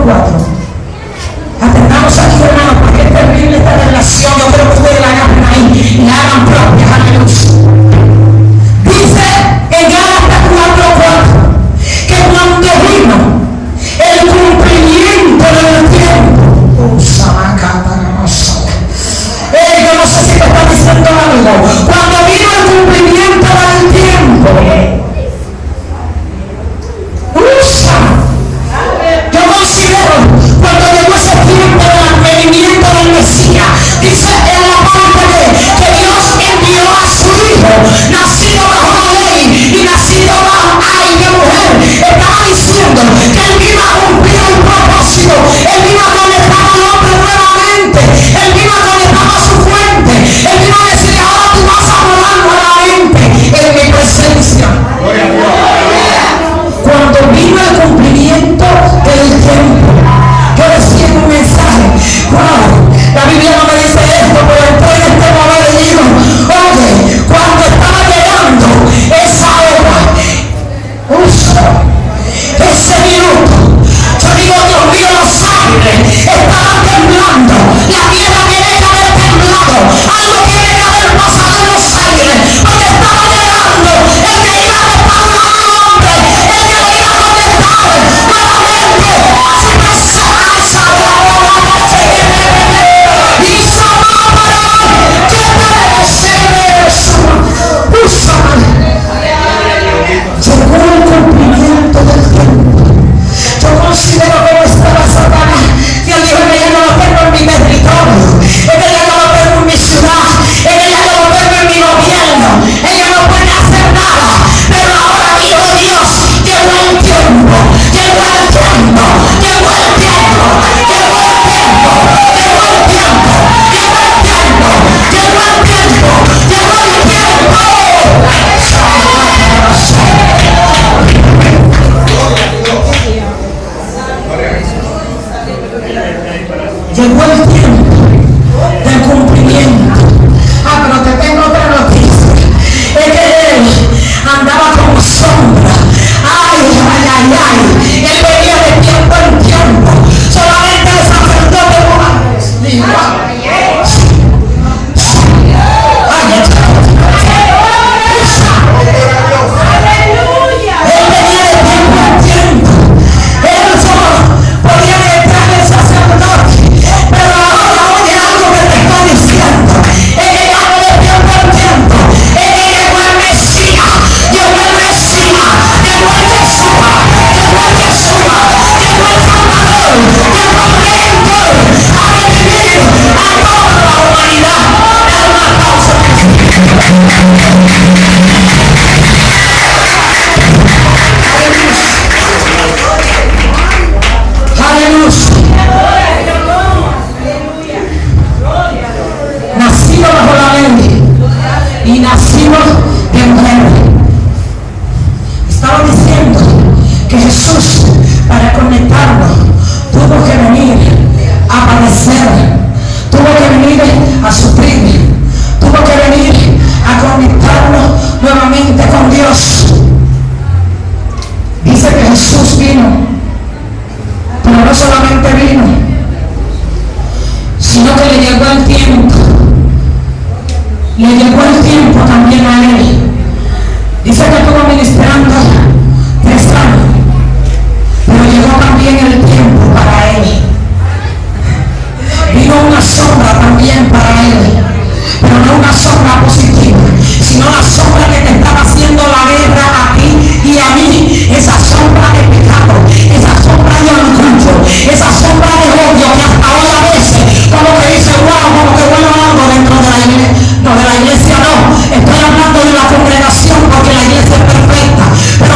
4. Atendamos aquí, hermano, porque es terrible esta relación. Yo creo que ustedes la agarren ahí y la hagan propia. Aleluya. Dice en Gálatas 4:4 que cuando vino el cumplimiento del tiempo, yo no sé si te está diciendo algo. Cuando vino el cumplimiento del tiempo, yo considero cuando llegó ese tiempo del advenimiento del Mesías, dice en la parte que Dios envió a su hijo, nacido bajo la ley y nacido bajo de mujer. Estaba diciendo que él iba a cumplir un propósito, él iba a conectar al hombre nuevamente, él iba a conectar a su fuente, él iba a decir: ahora tú vas a volar nuevamente en mi presencia. Cuando vino el cumplimiento del tiempo, yo decía en un mensaje: wow, la Biblia no me dice esto, pero estoy en este momento y digo: oye, cuando estaba llegando esa hora, ese minuto, yo digo: Dios mío, los ángeles estaban temblando, la tierra tiene que haber temblado, algo tiene que haber pasado en los aires, porque estaba llegando el que iba a restaurar al hombre, el que le iba a conectar nuevamente a su presencia. Y somos para que debe ser eso. Llegó el cumplimiento del tiempo. Yo considero cómo estaba Satanás. Dios dijo: que ya no lo tengo en mi territorio, es que ya no lo tengo en mi ciudad, es que ya no lo tengo en mi gobierno, ella no puede hacer nada. Pero ahora dijo Dios: llegó el tiempo, llegó el tiempo, llegó el tiempo, llegó el tiempo, llegó el tiempo, llegó el tiempo, llegó el tiempo, llegó el tiempo. Llegó el tiempo del cumplimiento. Pero te tengo otra noticia. Es que él andaba como sombra. Él venía de tiempo en tiempo. Solamente el sacerdote él venía de tiempo en tiempo. Él solo podía entrar el sacerdote. Pero ahora oye algo que te estoy diciendo. Es que ya no de tiempo en tiempo. Es que llegó el Mesías. Llegó el Mesías. Llegó el Yeshua. Llegó el Yeshua. Llegó el Salvador. Llegó el Redentor. A redimir a toda la humanidad. Es una causa. Aleluya. Nacido bajo la ley y nacido de mujer. Estaba diciendo que Jesús, para conectarnos, tuvo que venir a padecer, tuvo que venir a sufrir, tuvo que venir a conectarnos nuevamente con Dios. Dice que Jesús vino, pero no solamente vino, sino que le llegó el tiempo. Le llegó el tiempo también a él. Dice que estuvo ministrando 3 años, pero llegó también el tiempo para él. Vino una sombra también para él, pero no una sombra positiva, sino la sombra que te estaba haciendo la guerra a ti y a mí. Esa sombra de pecado, esa sombra de orgullo, esa sombra de odio que hasta hoy a veces como que dice: wow, como que bueno algo dentro de la iglesia. No, de la iglesia no, estoy hablando de la congregación, porque la iglesia es perfecta. Pero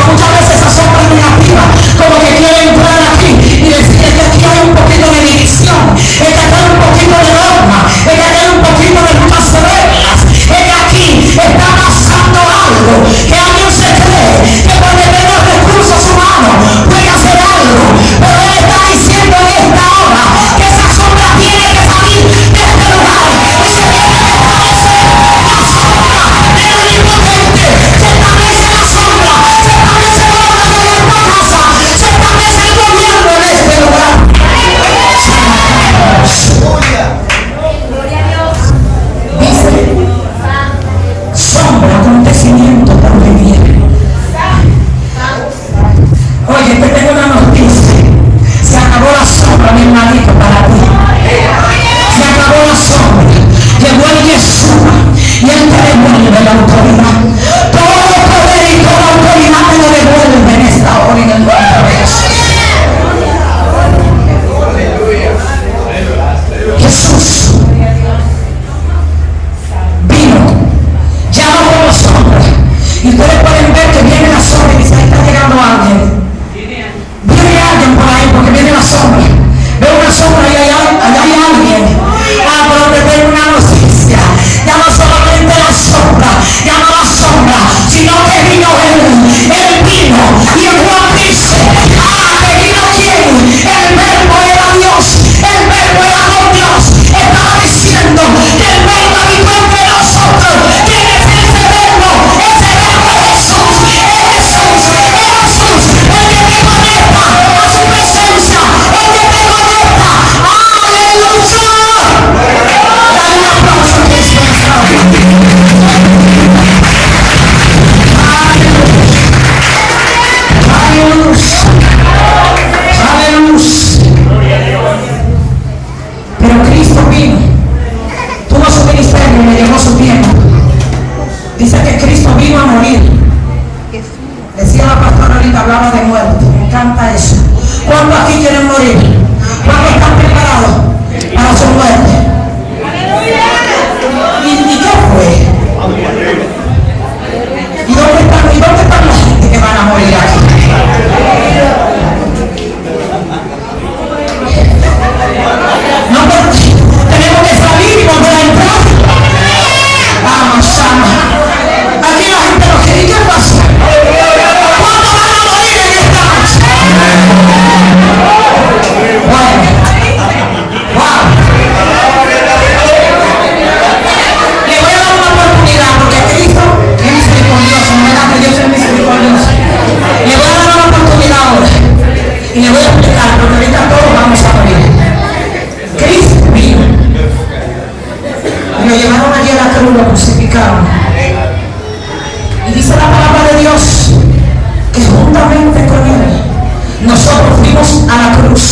pecaron. Y dice la palabra de Dios que juntamente con Él nosotros fuimos a la cruz.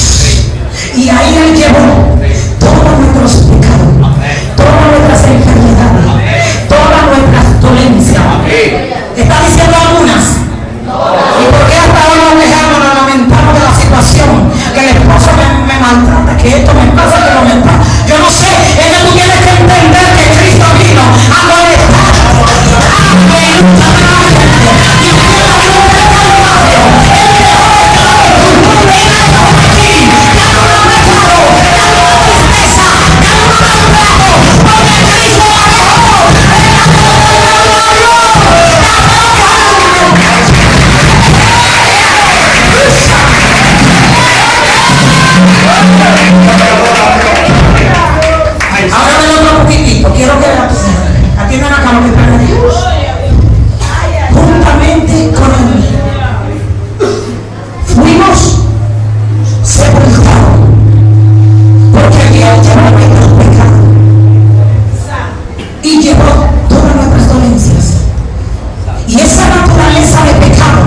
Y ahí Él llevó todos nuestros pecados, todas nuestras enfermedades, todas nuestras dolencias. ¿Está diciendo algunas? ¿Y por qué hasta ahora nos quejamos, nos lamentamos de la situación? Que el esposo me maltrata, que esto me pasa, que no me pasa. Yo no sé, es que tú tienes que entender que Cristo vino a conectar. Ahora ven otro poquitito, quiero que atiendan acá lo que están allí. Juntamente con Él fuimos sepultados, porque Dios llevó nuestros pecados y llevó todas nuestras dolencias. Y esa naturaleza de pecado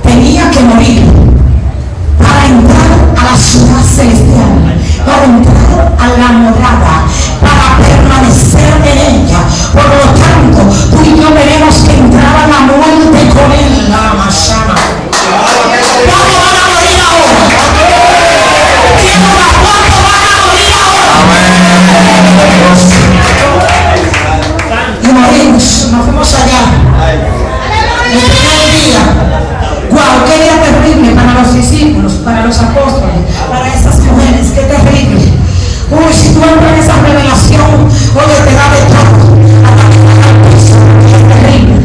tenía que morir para entrar a la ciudad celestial, para entrar a la morada, para permanecer en ella. Por lo tanto, tú y yo tenemos que entrar a la muerte con Él. La machana. ¿Cuándo van a morir ahora? ¿Cuándo van a morir ahora? Y morimos, nos fuimos allá. El primer día. ¡Wow! ¡Qué día terrible para los discípulos, para los apóstoles, para esas mujeres! ¡Qué terrible! Uy, si tú entras en esa revelación, oye, te da de todo. Es terrible.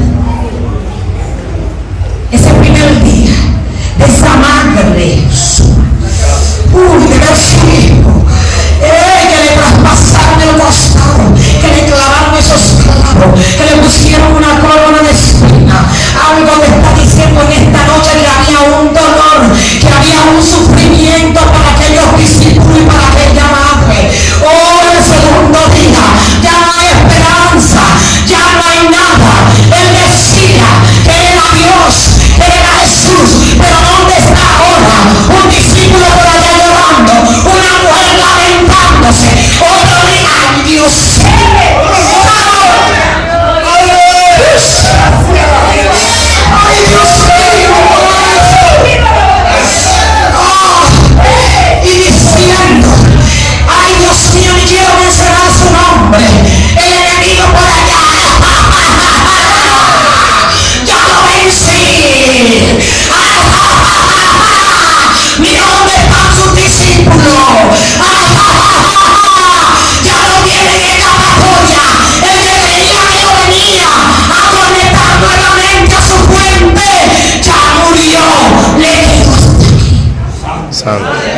Ese primer día de esa madre, uy, de ver su hijo, que le traspasaron el costado, que le clavaron esos clavos, que le pusieron una corona de espina. Algo te está diciendo en esta noche que había un dolor, que había un sufrimiento para aquellos discípulos y para aquella madre. Oh, el segundo día, ya no hay esperanza, ya no hay nada. Él decía que era Dios, que era Jesús, pero ¿dónde está ahora? Un discípulo por allá llorando, una mujer lamentándose, otro día, ¡ay, Dios! Santo.